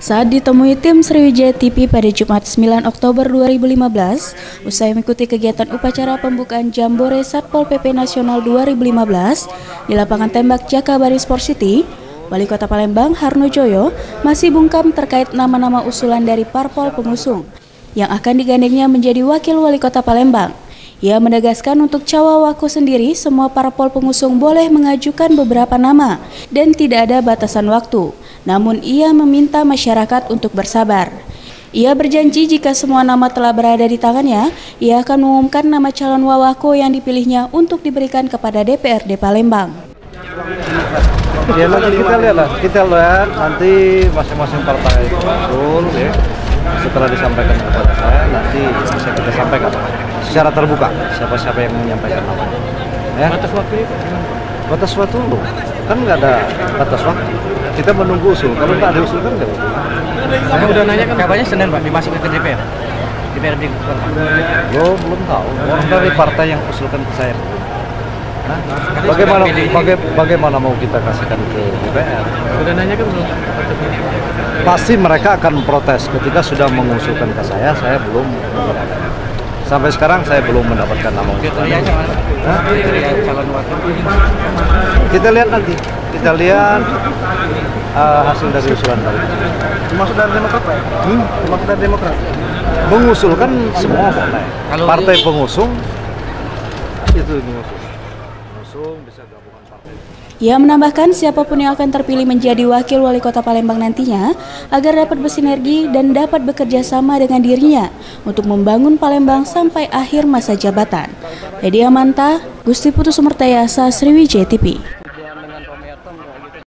Saat ditemui tim Sriwijaya TV pada Jumat 9 Oktober 2015, usai mengikuti kegiatan upacara pembukaan Jambore Satpol PP Nasional 2015 di lapangan tembak Jakabaring Sport City, Wali Kota Palembang Harno Joyo masih bungkam terkait nama-nama usulan dari parpol pengusung yang akan digandengnya menjadi Wakil Wali Kota Palembang. Ia menegaskan untuk Cawawako sendiri, semua parpol pengusung boleh mengajukan beberapa nama dan tidak ada batasan waktu. Namun ia meminta masyarakat untuk bersabar. Ia berjanji jika semua nama telah berada di tangannya, ia akan mengumumkan nama calon Wawako yang dipilihnya untuk diberikan kepada DPRD Palembang. Ya nanti kita lihat nanti masing-masing partai usul ya. Setelah disampaikan kepada saya, nanti bisa kita sampaikan secara terbuka siapa-siapa yang menyampaikan namanya. Ya. Batas waktu itu? Batas waktu loh, kan nggak ada batas waktu. Kita menunggu usul. Kalau nggak ada usul kan nggak boleh. Saya udah nanya kan kabarnya Senin Pak dimasukin ke DPR. DPRD. Lo belum tahu. Orang dari partai yang usulkan ke saya. Nah, bagaimana mau kita kasihkan ke DPR? Sudah nanya kan belum? Pasti mereka akan protes ketika sudah mengusulkan ke saya belum. Sampai sekarang saya belum mendapatkan nama usulan. Calon wakil. Kita lihat nanti. Kita lihat hasil dari usulan tadi. Termasuk dari Demokrat Pak? Termasuk dari Demokrat? Mengusulkan semua boleh. Partai pengusung itu mengusung bisa gabungan partai. Ia menambahkan siapapun yang akan terpilih menjadi Wakil Wali Kota Palembang nantinya agar dapat bersinergi dan dapat bekerja sama dengan dirinya untuk membangun Palembang sampai akhir masa jabatan. Edi Amanta, Gusti Putu Sumertayasa, Sriwijaya TV.